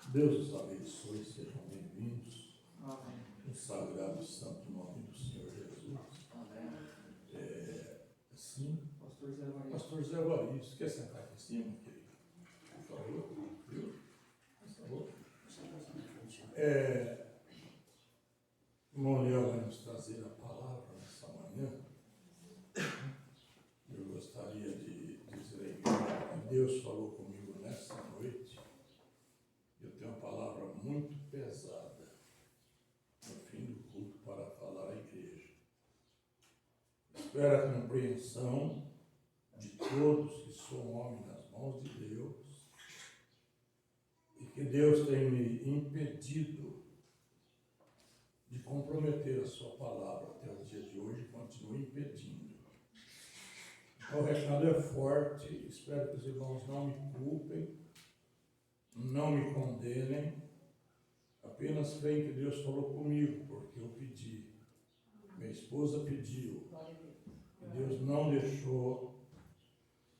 Deus os abençoe, sejam bem-vindos Amém. no sagrado e santo nome do Senhor Jesus. Amém. Assim, Pastor Zé Maria. Pastor Zé Varisto, quer sentar aqui em cima, querido? Por favor, viu? Por favor. Irmão Léo vai nos trazer a palavra nessa manhã. Eu gostaria de dizer à igreja que Deus falou comigo nessa noite. Eu tenho uma palavra muito pesada no fim do culto para falar à igreja. Espero a compreensão de todos que são homens nas mãos de Deus e que Deus tem me impedido de comprometer a sua palavra até o dia de hoje e continua impedindo. O recado é forte, espero que os irmãos não me culpem, não me condenem, apenas creem que Deus falou comigo, porque eu pedi, minha esposa pediu, e Deus não deixou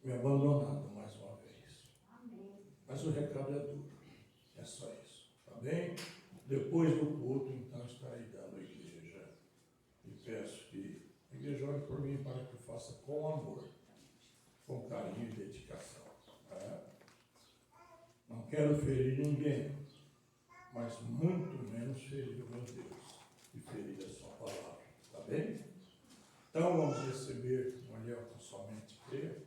me abandonado mais uma vez. Mas o recado é duro, é só isso, tá bem? Depois do culto, então, estarei dando à igreja e peço que a igreja ore por mim para que eu faça com amor, com carinho e dedicação. Tá? Não quero ferir ninguém, mas muito menos ferir o meu Deus e ferir a sua palavra, tá bem? Então vamos receber um olhar com somente crer,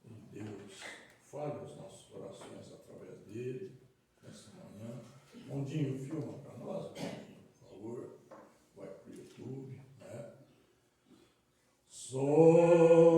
e Deus fale aos nossos corações através dele nessa manhã. Mondinho, filma para nós, Mondinho, por favor, vai para o YouTube, né? Somente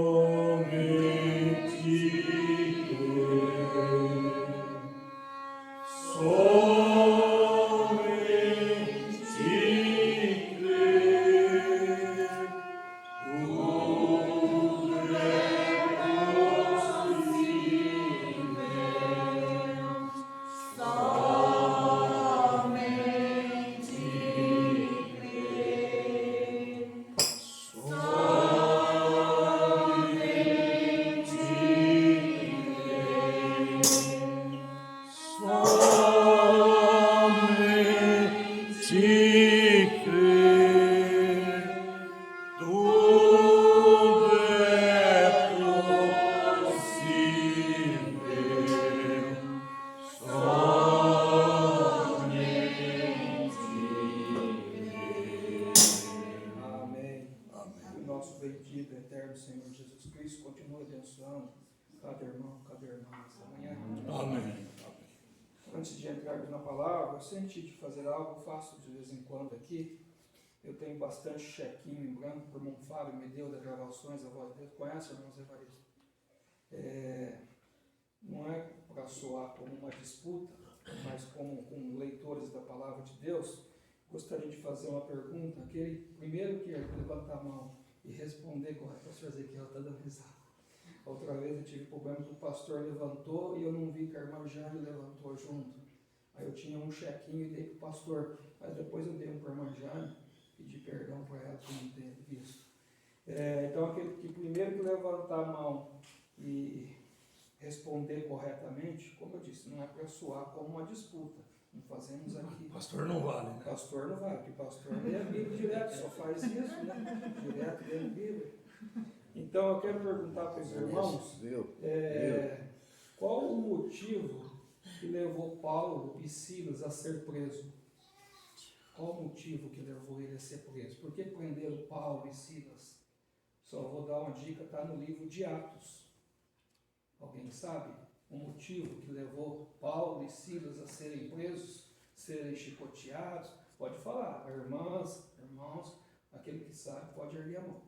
Eu senti de fazer algo, faço de vez em quando aqui. Eu tenho bastante chequinho em branco, por irmão Fábio me deu das gravações, a voz dele. Conhece, irmão Zé Varisto? Não é para soar como uma disputa, mas como leitores da palavra de Deus. Gostaria de fazer uma pergunta. Aquele primeiro que levantar a mão e responder correto, pastor Ezequiel está dando risada. Outra vez eu tive problema que o pastor levantou e eu não vi que a irmã Jane levantou junto. Aí eu tinha um chequinho e dei para o pastor, mas depois eu dei um para a irmã Jane, pedi perdão para ela por não ter visto. Então, aquele que primeiro que levantar a mão e responder corretamente, como eu disse, não é para soar como uma disputa. Não fazemos aqui. Pastor não vale, né? Pastor não vale, porque pastor lê a Bíblia direto, só faz isso, né? Direto lê a Bíblia. Então, eu quero perguntar para os irmãos, qual o motivo que levou Paulo e Silas a ser preso? Qual o motivo que levou ele a ser preso? Por que prenderam Paulo e Silas? Só vou dar uma dica, está no livro de Atos. Alguém sabe o motivo que levou Paulo e Silas a serem presos, serem chicoteados? Pode falar, irmãs, irmãos, aquele que sabe pode erguer a mão.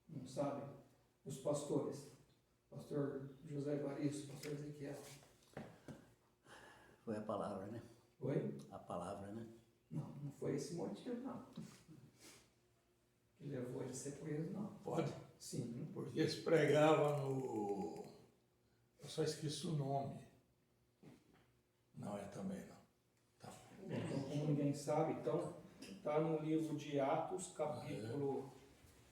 Não sabe? Os pastores. Pastor José Varisto, pastor Ezequiel. Foi a palavra, né? Oi? A palavra, né? Não foi esse motivo, não. Que levou ele a ser preso, não. Pode? Sim. Porque eles pregavam no... Eu só esqueci o nome. Não é também, não. Tá. Então, como ninguém sabe, então, está no livro de Atos, capítulo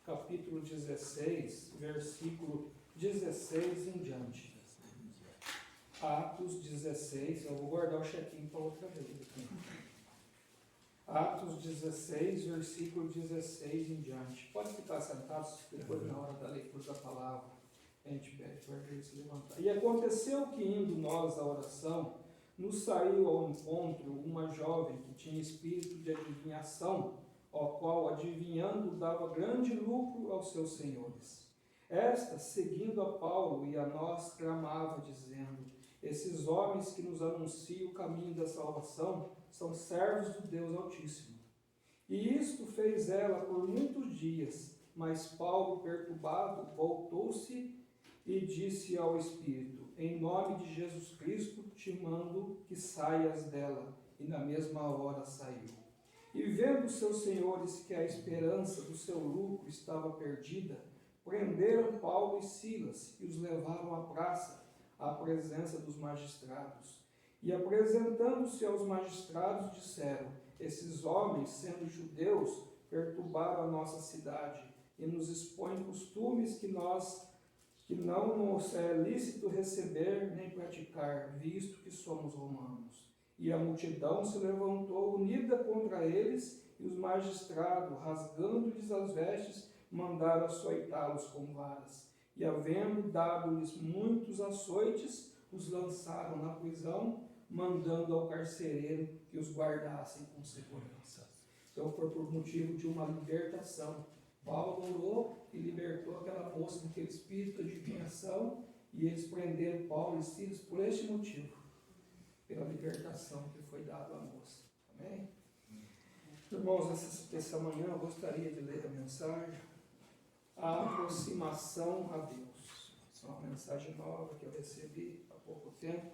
capítulo 16, versículo 16 em diante. Atos 16, eu vou guardar o chequinho para outra vez aqui. Atos 16, versículo 16 em diante. Pode ficar sentados, depois na hora da leitura da palavra, a gente pede para ele se levantar. E aconteceu que, indo nós à oração, nos saiu ao encontro uma jovem que tinha espírito de adivinhação, ao qual, adivinhando, dava grande lucro aos seus senhores. Esta, seguindo a Paulo e a nós, clamava, dizendo: esses homens que nos anunciam o caminho da salvação são servos do Deus Altíssimo. E isto fez ela por muitos dias, mas Paulo, perturbado, voltou-se e disse ao Espírito: em nome de Jesus Cristo te mando que saias dela. E na mesma hora saiu. E vendo seus senhores que a esperança do seu lucro estava perdida, prenderam Paulo e Silas e os levaram à praça, à presença dos magistrados. E apresentando-se aos magistrados, disseram: esses homens, sendo judeus, perturbaram a nossa cidade e nos expõem costumes que não nos é lícito receber nem praticar, visto que somos romanos. E a multidão se levantou unida contra eles, e os magistrados, rasgando-lhes as vestes, mandaram açoitá-los com varas. E, havendo dado-lhes muitos açoites, os lançaram na prisão, mandando ao carcereiro que os guardassem com segurança. Então foi por motivo de uma libertação. Paulo orou e libertou aquela moça daquele espírito de adivinhação, e eles prenderam Paulo e Silas por este motivo, pela libertação que foi dada à moça. Amém? Irmãos, essa manhã eu gostaria de ler a mensagem: a aproximação a Deus. É uma mensagem nova que eu recebi há pouco tempo.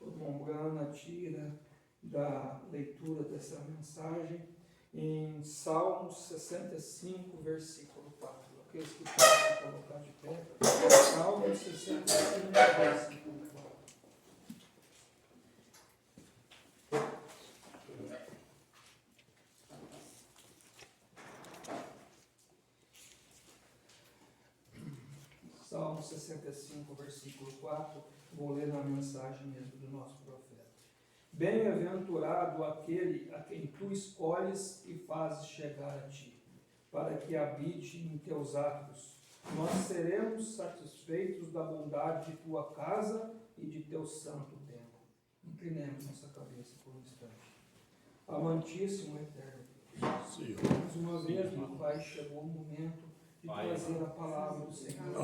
O irmão Brana tira da leitura dessa mensagem em Salmos 65, versículo 4. Aqueles que podem colocar de pé. Salmos 65, versículo 4. Salmo 65, versículo 4, vou ler na mensagem mesmo do nosso profeta. Bem-aventurado aquele a quem tu escolhes e fazes chegar a ti, para que habite em teus atos. Nós seremos satisfeitos da bondade de tua casa e de teu santo templo. Inclinemos nossa cabeça por um instante. Amantíssimo eterno Deus, mais uma vez, meu Pai, chegou o momento de trazer a palavra do Senhor.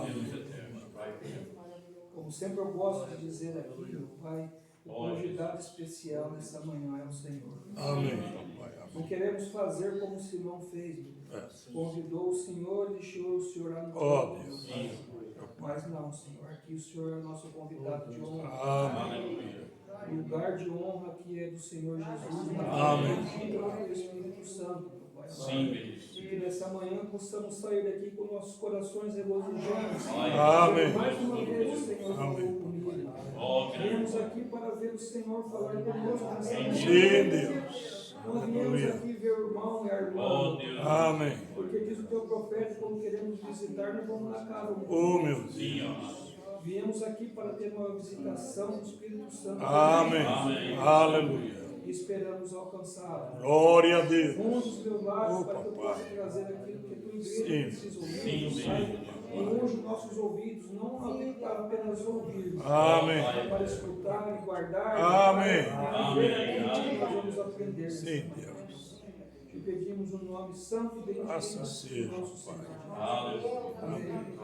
Como sempre eu gosto de dizer aqui, meu Pai, o convidado especial nessa manhã é o Senhor. Amém. Não queremos fazer como Simão fez, meu Deus. Convidou o Senhor e deixou o Senhor lá no Deus. Mas não, Senhor, aqui o Senhor é o nosso convidado de honra. Amém. O lugar de honra que é do Senhor Jesus. Amém. Do Espírito Santo, meu Pai. Sim, Que nessa manhã possamos sair daqui com nossos corações regozijados. Amém. Mais uma vez o Senhor falou Amém. comigo. Viemos aqui para ver o Senhor falar conosco nessa manhã. Sim, Deus. Não viemos aqui ver o irmão e a irmã. Amém. Porque diz o teu profeta, quando queremos visitar, nós vamos na casa. Oh, meu Deus. Viemos aqui para ter uma visitação do Espírito Santo. Amém. Aleluia. E esperamos alcançá-lo. Glória a Deus. Unge os meus lábios Oh, para que eu papai. possa trazer aquilo que a tua igreja Sim. precisa ouvir. Pai. E unge nossos ouvidos, não para apenas ouvir, Amém. mas para escutar e guardar. Amém. E ver aquilo que nós vamos aprender. Sim, Deus. Te pedimos o nome santo e bendito Assim do seja, nosso Pai. Senhor. Amém.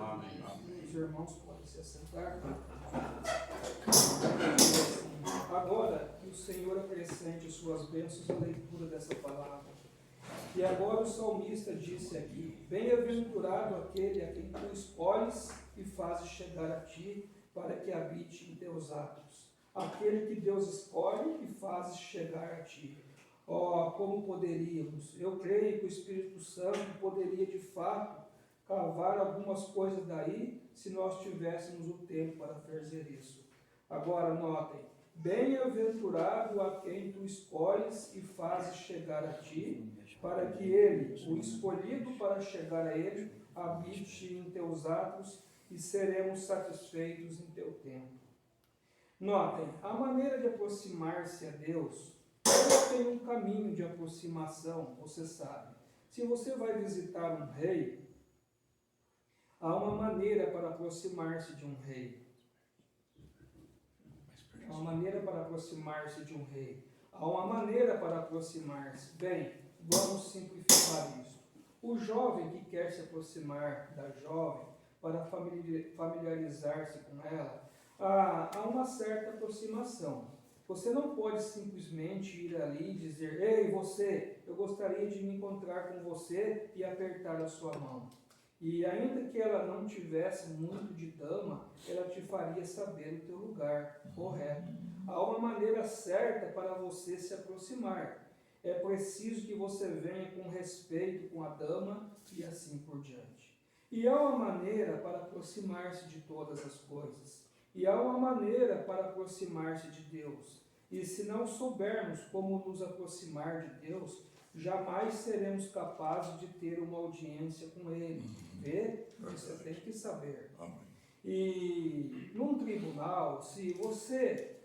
Os irmãos podem se assentar. Agora que o Senhor acrescente suas bênçãos à leitura dessa palavra. E agora o salmista disse aqui: bem-aventurado aquele a quem tu escolhes e fazes chegar a ti, para que habite em teus atos. Aquele que Deus escolhe e fazes chegar a ti. Oh, como poderíamos! Eu creio que o Espírito Santo poderia de fato cavar algumas coisas daí, se nós tivéssemos o tempo para fazer isso. Agora notem: bem-aventurado a quem tu escolhes e fazes chegar a ti, para que ele, o escolhido para chegar a ele, habite em teus atos e seremos satisfeitos em teu tempo. Notem, a maneira de aproximar-se a Deus, Deus tem um caminho de aproximação, você sabe. Se você vai visitar um rei, há uma maneira para aproximar-se de um rei. Há uma maneira para aproximar-se de um rei. Há uma maneira para aproximar-se. Bem, vamos simplificar isso. O jovem que quer se aproximar da jovem para familiarizar-se com ela, há uma certa aproximação. Você não pode simplesmente ir ali e dizer: ei, você, eu gostaria de me encontrar com você e apertar a sua mão. E ainda que ela não tivesse muito de dama, ela te faria saber o teu lugar correto. Há uma maneira certa para você se aproximar. É preciso que você venha com respeito com a dama e assim por diante. E há uma maneira para aproximar-se de todas as coisas. E há uma maneira para aproximar-se de Deus. E se não soubermos como nos aproximar de Deus, jamais seremos capazes de ter uma audiência com Ele. Vê? Você tem que saber. E num tribunal, se você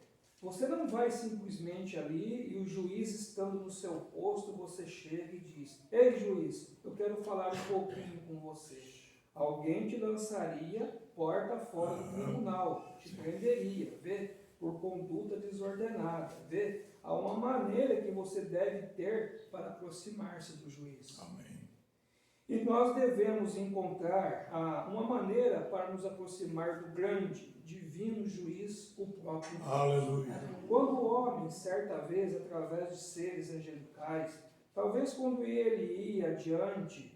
não vai simplesmente ali e o juiz estando no seu posto, você chega e diz: ei, juiz, eu quero falar um pouquinho com você. Alguém te lançaria porta fora do tribunal, te prenderia, vê? Por conduta desordenada, vê? Há uma maneira que você deve ter para aproximar-se do juiz. Amém. E nós devemos encontrar uma maneira para nos aproximar do grande, divino juiz, o próprio Deus. Aleluia. Quando o homem, certa vez, através de seres angelicais, talvez quando ele ia diante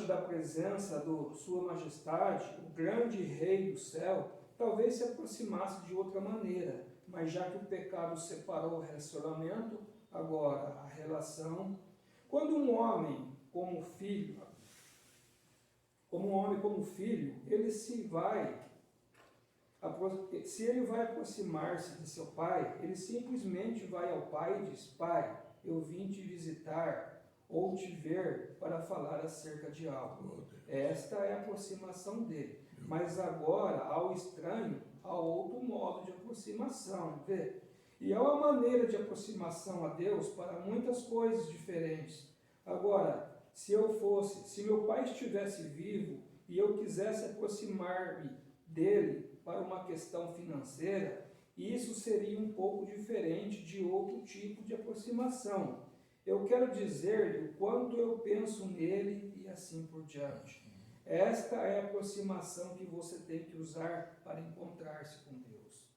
da presença de Sua Majestade, o grande Rei do céu, talvez se aproximasse de outra maneira, mas já que o pecado separou o relacionamento, agora a relação. Quando um homem como filho, ele se ele vai aproximar-se de seu pai, ele simplesmente vai ao pai e diz: pai, eu vim te visitar ou te ver para falar acerca de algo. Esta é a aproximação dele. Mas agora, ao estranho, há outro modo de aproximação, vê? E há uma maneira de aproximação a Deus para muitas coisas diferentes. Agora, se meu pai estivesse vivo e eu quisesse aproximar-me dele para uma questão financeira, isso seria um pouco diferente de outro tipo de aproximação. Eu quero dizer-lhe o quanto eu penso nele e assim por diante. Esta é a aproximação que você tem que usar para encontrar-se com Deus.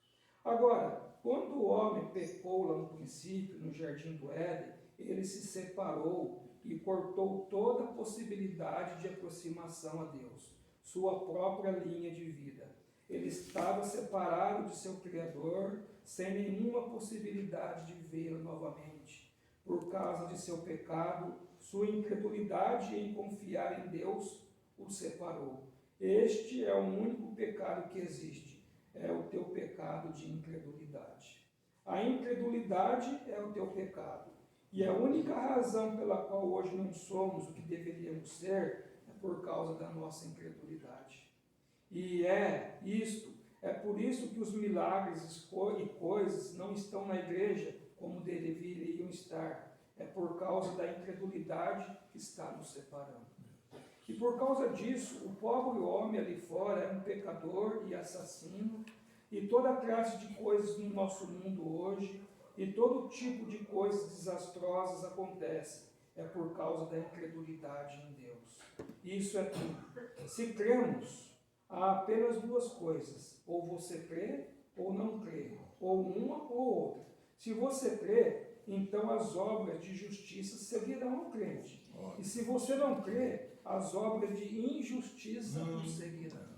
Agora, quando o homem pecou lá no princípio, no jardim do Éden, ele se separou e cortou toda a possibilidade de aproximação a Deus, sua própria linha de vida. Ele estava separado de seu Criador, sem nenhuma possibilidade de vê-lo novamente. Por causa de seu pecado, sua incredulidade em confiar em Deus o separou. Este é o único pecado que existe, é o teu pecado de incredulidade. A incredulidade é o teu pecado. E a única razão pela qual hoje não somos o que deveríamos ser é por causa da nossa incredulidade. E é por isso que os milagres e coisas não estão na igreja como deveriam estar. É por causa da incredulidade que está nos separando. E por causa disso, o pobre homem ali fora é um pecador e assassino, e toda classe de coisas no nosso mundo hoje, e todo tipo de coisas desastrosas acontecem. É por causa da incredulidade em Deus. Isso é tudo. Se cremos, há apenas duas coisas. Ou você crê, ou não crê. Ou uma ou outra. Se você crê, então as obras de justiça seguirão o crente. E se você não crê, as obras de injustiça o seguirão.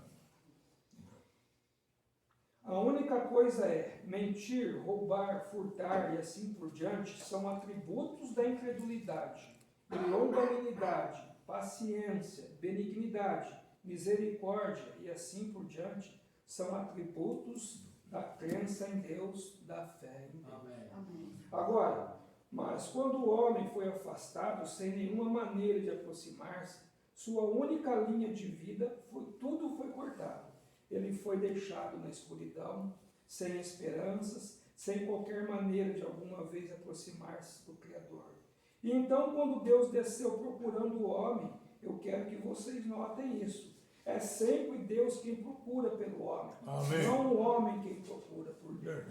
A única coisa é mentir, roubar, furtar e assim por diante são atributos da incredulidade. E longanimidade, paciência, benignidade, misericórdia e assim por diante são atributos da crença em Deus, da fé em Deus. Amém. Agora, mas quando o homem foi afastado sem nenhuma maneira de aproximar-se, Sua única linha de vida, tudo foi cortado. Ele foi deixado na escuridão, sem esperanças, sem qualquer maneira de alguma vez aproximar-se do Criador. E então, quando Deus desceu procurando o homem, eu quero que vocês notem isso. É sempre Deus quem procura pelo homem. Amém. Não o homem quem procura por Deus.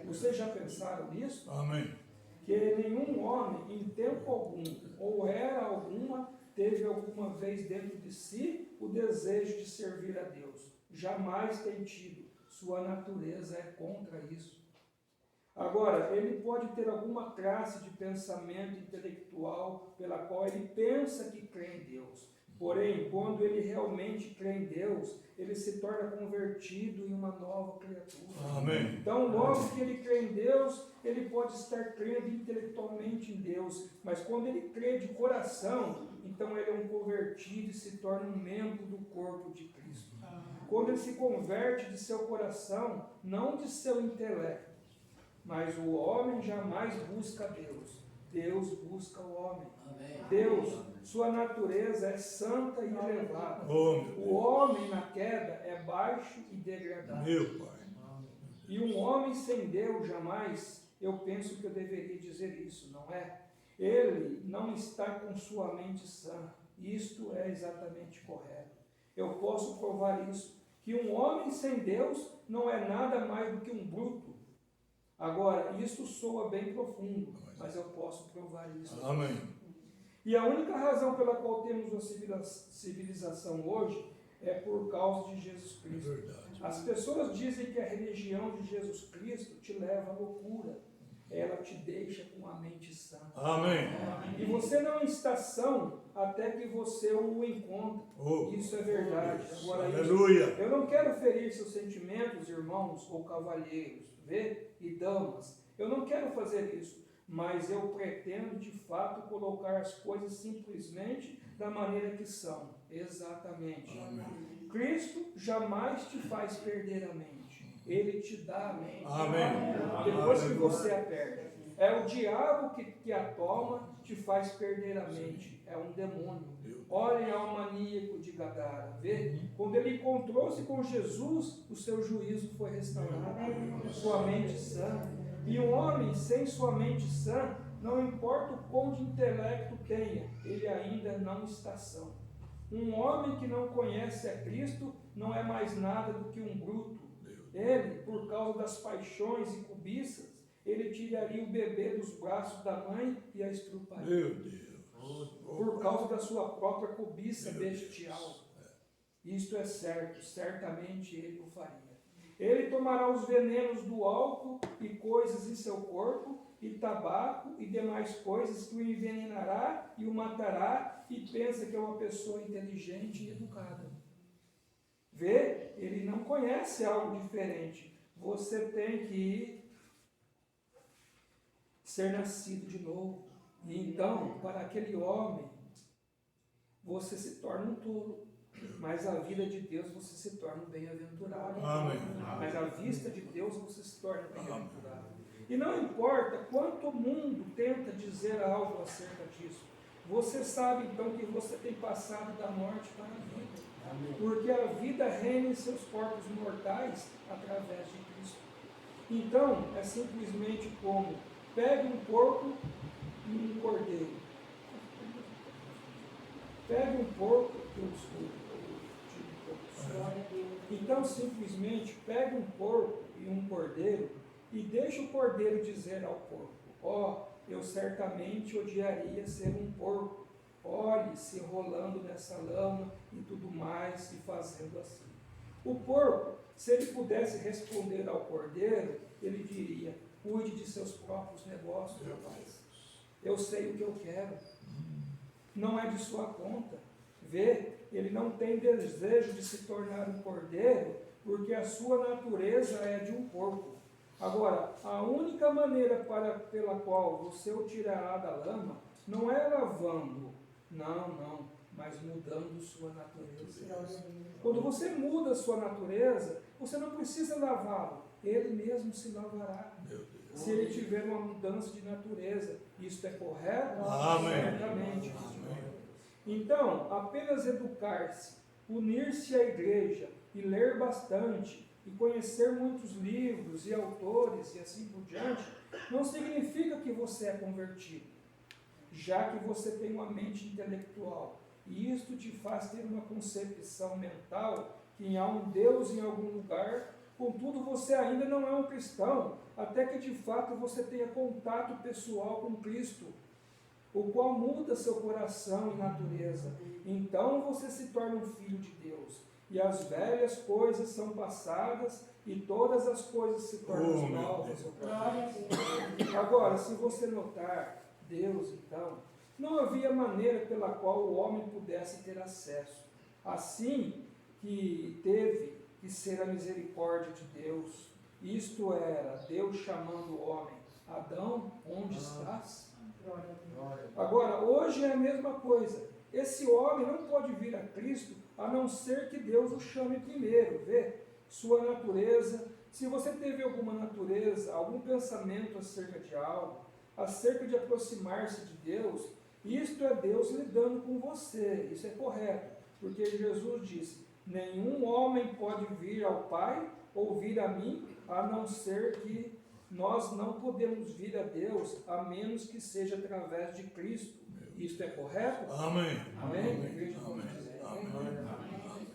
Vocês já pensaram nisso? Amém. Que nenhum homem, em tempo algum, ou era alguma, teve alguma vez dentro de si o desejo de servir a Deus. Jamais tem tido. Sua natureza é contra isso. Agora, ele pode ter alguma classe de pensamento intelectual pela qual ele pensa que crê em Deus. Porém, quando ele realmente crê em Deus, ele se torna convertido em uma nova criatura. Amém. Então, logo que ele crê em Deus, ele pode estar crendo intelectualmente em Deus. Mas quando ele crê de coração, então ele é um convertido e se torna um membro do corpo de Cristo. Quando ele se converte de seu coração, não de seu intelecto, mas o homem jamais busca Deus. Deus busca o homem. Deus, sua natureza é santa e elevada. O homem na queda é baixo e degradado. Meu Pai. E um homem sem Deus jamais, eu penso que eu deveria dizer isso, não é? Ele não está com sua mente sã. Isto é exatamente correto. Eu posso provar isso, que um homem sem Deus não é nada mais do que um bruto. Agora, isso soa bem profundo, mas eu posso provar isso. Amém. E a única razão pela qual temos uma civilização hoje é por causa de Jesus Cristo. É verdade. As pessoas dizem que a religião de Jesus Cristo te leva à loucura. Ela te deixa com a mente sã. Amém. E você não está são até que você o encontre. Isso é verdade. Agora, aleluia. Eu não quero ferir seus sentimentos, irmãos ou cavalheiros, e damas. Eu não quero fazer isso. Mas eu pretendo, de fato, colocar as coisas simplesmente da maneira que são. Exatamente. Amém. Cristo jamais te faz perder a mente. Ele te dá a mente. Amém. Depois que você a perde. É o diabo que a toma, te faz perder a mente. É um demônio. Olhem ao maníaco de Gadara. Vê? Quando ele encontrou-se com Jesus, o seu juízo foi restaurado. Sua mente sã. E um homem sem sua mente sã, não importa o quão de intelecto tenha, ele ainda não está são. Um homem que não conhece a Cristo não é mais nada do que um bruto. Ele, por causa das paixões e cobiças, ele tiraria o bebê dos braços da mãe e a estruparia. Meu Deus. Por causa da sua própria cobiça bestial. Isto é certo, certamente ele o faria. Ele tomará os venenos do álcool e coisas em seu corpo, e tabaco e demais coisas que o envenenará e o matará, e pensa que é uma pessoa inteligente e educada. Vê? Ele não conhece algo diferente. Você tem que ser nascido de novo. E então, para aquele homem, você se torna um tolo. Mas a vida de Deus você se torna um bem-aventurado. Amém. Mas à vista de Deus você se torna bem-aventurado. E não importa quanto o mundo tenta dizer algo acerca disso. Você sabe então que você tem passado da morte para a vida. Porque a vida reina em seus corpos mortais através de Cristo. Então, é simplesmente como pegue um porco e um cordeiro. Pegue um porco e um escudo. Então, simplesmente, pegue um porco e um cordeiro e deixe o cordeiro dizer ao porco: eu certamente odiaria ser um porco. Olhe, se rolando nessa lama e tudo mais, e fazendo assim. O porco, se ele pudesse responder ao cordeiro, ele diria: cuide de seus próprios negócios, rapaz. Eu sei o que eu quero. Não é de sua conta. Vê, ele não tem desejo de se tornar um cordeiro, porque a sua natureza é de um porco. Agora, a única maneira pela qual você o tirará da lama, não é lavando, não, mas mudando sua natureza. Quando você muda a sua natureza, você não precisa lavá-lo, ele mesmo se lavará. Se ele tiver uma mudança de natureza, isto é correto? Amém. Certamente. Então, apenas educar-se, unir-se à igreja e ler bastante, e conhecer muitos livros e autores e assim por diante, não significa que você é convertido, já que você tem uma mente intelectual, e isto te faz ter uma concepção mental que há um Deus em algum lugar, contudo você ainda não é um cristão, até que de fato você tenha contato pessoal com Cristo, o qual muda seu coração e natureza. Então você se torna um filho de Deus, e as velhas coisas são passadas, e todas as coisas se tornam novas. Agora, se você notar, Deus, então, não havia maneira pela qual o homem pudesse ter acesso. Assim que teve que ser a misericórdia de Deus. Isto era, Deus chamando o homem, Adão, onde estás? Agora, hoje é a mesma coisa. Esse homem não pode vir a Cristo a não ser que Deus o chame primeiro, vê? Sua natureza, se você teve alguma natureza, algum pensamento acerca de algo, acerca de aproximar-se de Deus, isto é Deus lidando com você, isso é correto, porque Jesus disse, nenhum homem pode vir ao Pai ou vir a mim, a não ser que nós não podemos vir a Deus, a menos que seja através de Cristo. Isto é correto? Amém. Amém? Amém.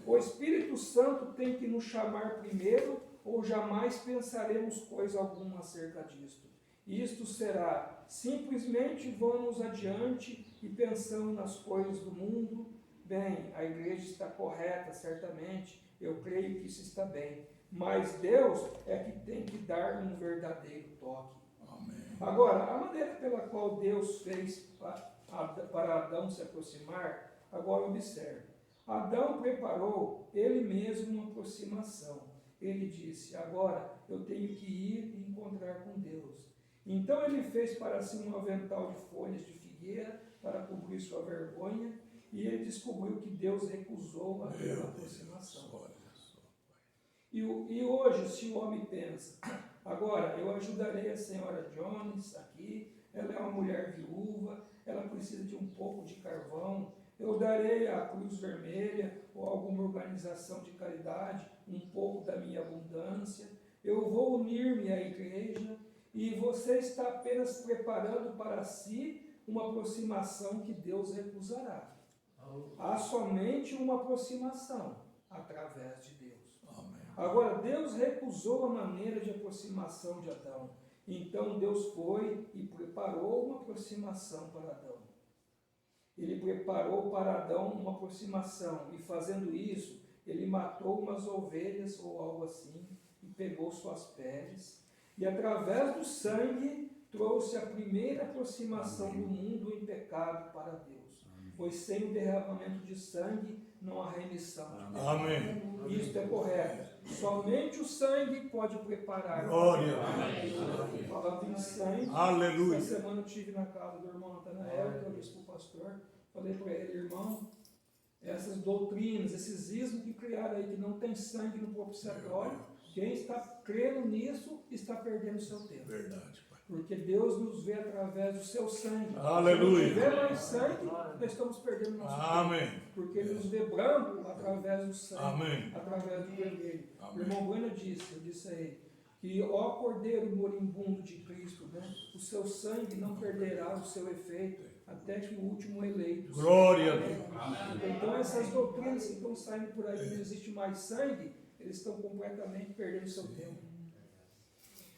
O Espírito Santo tem que nos chamar primeiro, ou jamais pensaremos coisa alguma acerca disto. Isto será, simplesmente vamos adiante e pensamos nas coisas do mundo. Bem, a igreja está correta, certamente, eu creio que isso está bem. Mas Deus é que tem que dar um verdadeiro toque. Amém. Agora, a maneira pela qual Deus fez para Adão se aproximar, agora observe. Adão preparou ele mesmo uma aproximação. Ele disse, agora eu tenho que ir e encontrar com Deus. Então ele fez para si um avental de folhas de figueira para cobrir sua vergonha, e ele descobriu que Deus recusou aquela aproximação. E hoje, se o homem pensa, agora eu ajudarei a senhora Jones aqui, ela é uma mulher viúva, ela precisa de um pouco de carvão, eu darei à Cruz Vermelha ou alguma organização de caridade um pouco da minha abundância, eu vou unir-me à igreja, e você está apenas preparando para si uma aproximação que Deus recusará. Há somente uma aproximação através de Deus. Agora, Deus recusou a maneira de aproximação de Adão. Então Deus foi e preparou uma aproximação para Adão. Ele preparou para Adão uma aproximação, e fazendo isso, ele matou umas ovelhas ou algo assim, e pegou suas peles, e através do sangue trouxe a primeira aproximação do mundo em pecado para Deus. Pois sem o derramamento de sangue não há remissão de pecado. Amém. Isto é correto. Somente o sangue pode preparar. Glória a Deus. Falando em sangue, Aleluia. essa semana eu estive na casa do irmão Natanael, eu disse para o pastor, falei para ele, irmão, essas doutrinas, esses ismos que criaram aí, que não tem sangue no propiciatório, quem está crendo nisso está perdendo o seu tempo. Verdade, Pai. Porque Deus nos vê através do seu sangue. Aleluia. Se não tiver mais sangue, nós estamos perdendo o nosso Amém. tempo. Porque Ele nos vê branco através do sangue, Amém. através do vermelho. Amém. O irmão Bueno disse, eu disse a ele, que ó Cordeiro moribundo de Cristo, né, o seu sangue não perderá o seu efeito até que o último eleito. Glória a Deus. Então essas doutrinas que estão saindo por aí, que não existe mais sangue, eles estão completamente perdendo o seu tempo.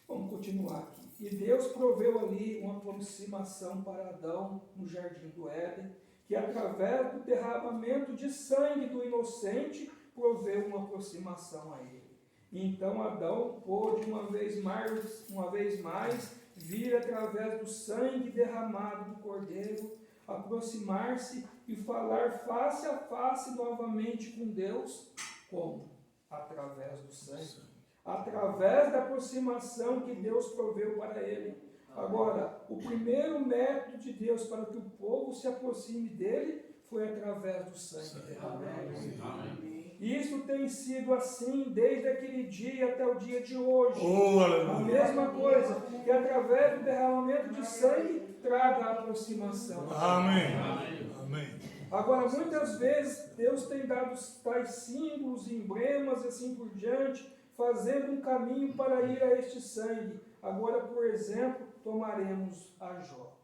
Vamos continuar aqui. E Deus proveu ali uma aproximação para Adão no jardim do Éden, que através do derramamento de sangue do inocente, proveu uma aproximação a ele. Então Adão pôde uma vez mais vir através do sangue derramado do Cordeiro, aproximar-se e falar face a face novamente com Deus. Como? Através do sangue. Através da aproximação que Deus proveu para ele. Agora, o primeiro método de Deus para que o povo se aproxime dele foi através do sangue derramado. E isso tem sido assim desde aquele dia até o dia de hoje. A mesma coisa, que através do derramamento de sangue traga a aproximação. Amém. Amém. Agora, muitas vezes, Deus tem dado tais símbolos, emblemas e assim por diante, fazendo um caminho para ir a este sangue. Agora, por exemplo, tomaremos a Jó.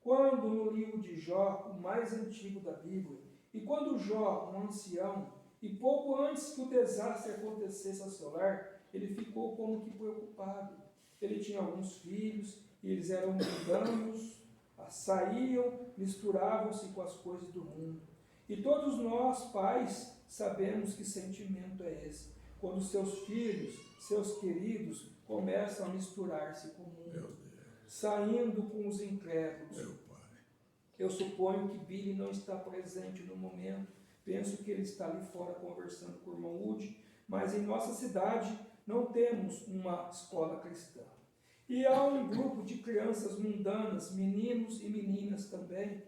Quando no livro de Jó, o mais antigo da Bíblia, e quando Jó, um ancião, e pouco antes que o desastre acontecesse ao seu lar, ele ficou como que preocupado. Ele tinha alguns filhos, e eles eram mundanos, saíam, misturavam-se com as coisas do mundo. E todos nós, pais, sabemos que sentimento é esse, quando seus filhos, seus queridos, começam a misturar-se com o mundo, saindo com os incrédulos. Eu suponho que Billy não está presente no momento, penso que ele está ali fora conversando com o irmão Woody, mas em nossa cidade não temos uma escola cristã. E há um grupo de crianças mundanas, meninos e meninas também.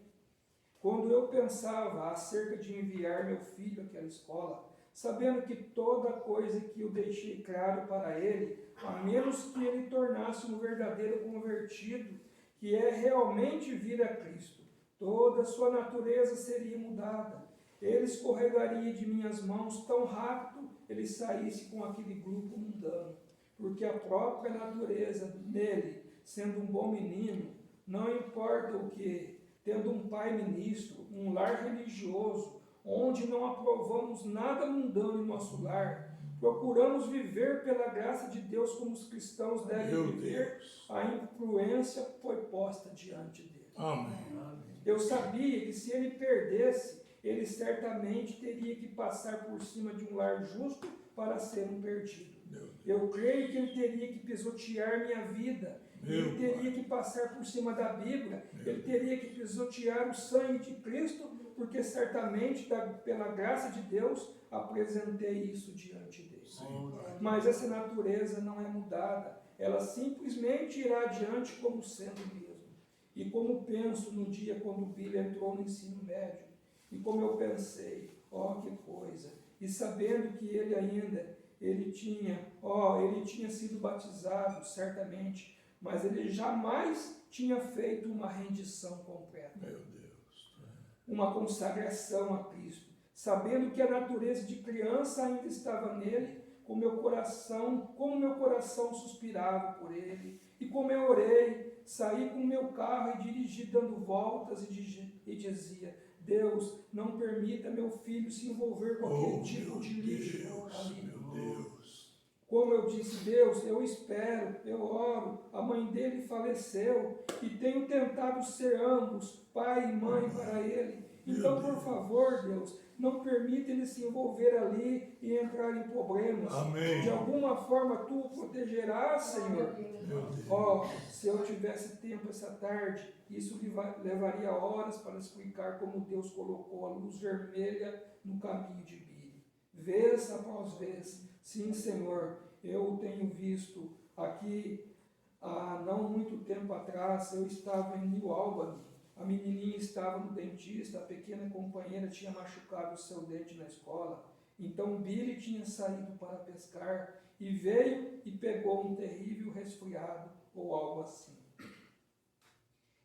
Quando eu pensava acerca de enviar meu filho àquela escola, sabendo que toda coisa que eu deixei claro para ele, a menos que ele tornasse um verdadeiro convertido, que é realmente vir a Cristo, toda a sua natureza seria mudada. Ele escorregaria de minhas mãos tão rápido ele saísse com aquele grupo mundano. Porque a própria natureza nele, sendo um bom menino, não importa o que, tendo um pai ministro, um lar religioso, onde não aprovamos nada mundano em nosso lar, procuramos viver pela graça de Deus como os cristãos devem viver, a influência foi posta diante dele. Amém. Eu sabia que se ele perdesse, ele certamente teria que passar por cima de um lar justo para ser um perdido. Eu creio que ele teria que pisotear minha vida, ele teria que passar por cima da Bíblia, ele teria que pisotear o sangue de Cristo, porque certamente, pela graça de Deus, apresentei isso diante dele. Mas essa natureza não é mudada, ela simplesmente irá adiante como sendo mesmo. E como penso no dia quando o Billy entrou no ensino médio, e como eu pensei, que coisa, e sabendo que ele tinha sido batizado, certamente, mas ele jamais tinha feito uma rendição completa. Meu Deus. Uma consagração a Cristo. Sabendo que a natureza de criança ainda estava nele, como meu coração suspirava por ele, e como eu orei, saí com o meu carro e dirigi dando voltas e dizia: Deus, não permita meu filho se envolver com aquele tipo de lixo ali. Meu Deus. Como eu disse, Deus, eu espero, eu oro, a mãe dele faleceu e tenho tentado ser ambos, pai e mãe para ele. Então, por favor, Deus, não permita ele se envolver ali e entrar em problemas. Amém. De alguma forma, tu o protegerás, Senhor. Se eu tivesse tempo essa tarde, isso levaria horas para explicar como Deus colocou a luz vermelha no caminho de Billy. Vez após vez, sim, Senhor, eu tenho visto aqui, há não muito tempo atrás, eu estava em New Albany. A menininha estava no dentista, a pequena companheira tinha machucado o seu dente na escola. Então Billy tinha saído para pescar e veio e pegou um terrível resfriado ou algo assim.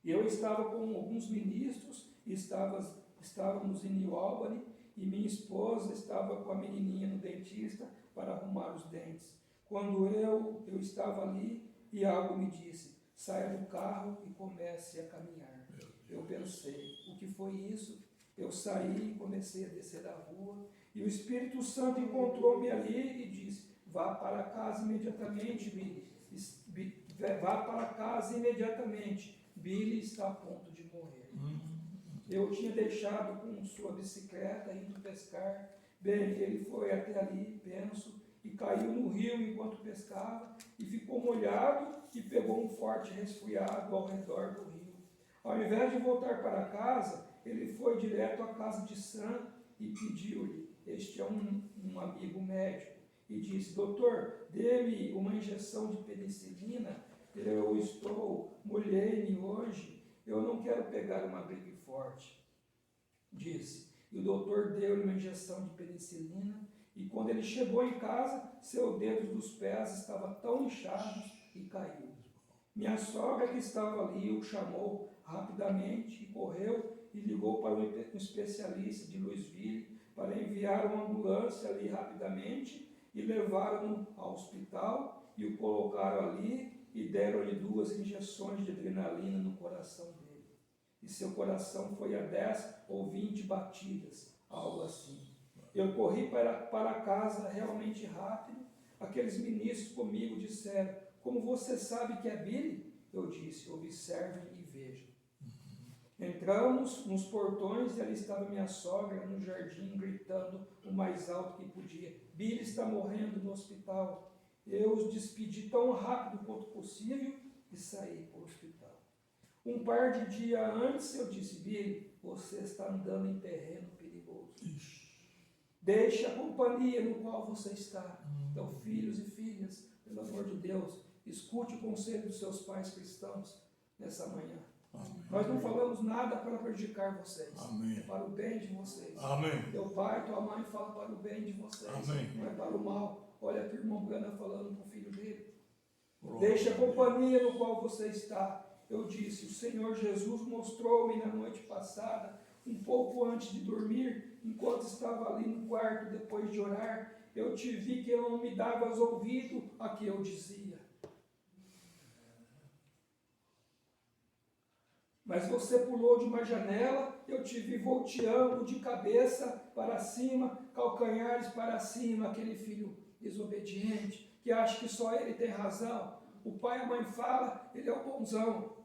Eu estava com alguns ministros, estávamos em New Albany e minha esposa estava com a menininha no dentista para arrumar os dentes. Quando eu estava ali e algo me disse: saia do carro e comece a caminhar. Eu pensei, o que foi isso? Eu saí e comecei a descer da rua, e o Espírito Santo encontrou-me ali e disse: vá para casa imediatamente, Billy. Vá para casa imediatamente. Billy está a ponto de morrer. Eu tinha deixado com sua bicicleta indo pescar. Bem, ele foi até ali, penso, e caiu no rio enquanto pescava, e ficou molhado e pegou um forte resfriado ao redor do rio. Ao invés de voltar para casa, ele foi direto à casa de Sam e pediu-lhe, este é um amigo médico, e disse: doutor, dê-me uma injeção de penicilina, molhei-me hoje, eu não quero pegar uma gripe forte. Disse, e o doutor deu-lhe uma injeção de penicilina, e quando ele chegou em casa, seus dedos dos pés estavam tão inchados e caiu. Minha sogra que estava ali o chamou rapidamente e correu e ligou para um especialista de Louisville para enviar uma ambulância ali rapidamente e levaram-no ao hospital e o colocaram ali e deram-lhe 2 injeções de adrenalina no coração dele. E seu coração foi a 10 ou 20 batidas, algo assim. Eu corri para casa realmente rápido. Aqueles ministros comigo disseram: como você sabe que é Billy? Eu disse: observem e vejam. Entramos nos portões e ali estava minha sogra no jardim, gritando o mais alto que podia: Billy está morrendo no hospital. Eu os despedi tão rápido quanto possível e saí para o hospital. Um par de dias antes eu disse: Billy, você está andando em terreno perigoso. Deixe a companhia no qual você está. Então, filhos e filhas, pelo amor de Deus, escute o conselho dos seus pais cristãos nessa manhã. Amém. Nós não falamos nada para prejudicar vocês. Amém. Para o bem de vocês. Amém. Teu pai, tua mãe fala para o bem de vocês. Amém. Não é para o mal. Olha aqui o irmão Brana falando com o filho dele. Glória Deixe a a Deus. companhia no qual você está. Eu disse: o Senhor Jesus mostrou-me na noite passada, um pouco antes de dormir, enquanto estava ali no quarto depois de orar, eu te vi que não me davas ouvido a que eu dizia. Mas você pulou de uma janela, eu te vi volteando de cabeça para cima, calcanhares para cima, aquele filho desobediente, que acha que só ele tem razão. O pai e a mãe falam, ele é o bonzão.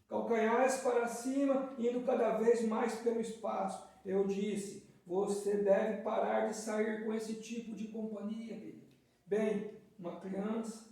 Calcanhares para cima, indo cada vez mais pelo espaço. Eu disse: você deve parar de sair com esse tipo de companhia, Billy. Bem, uma criança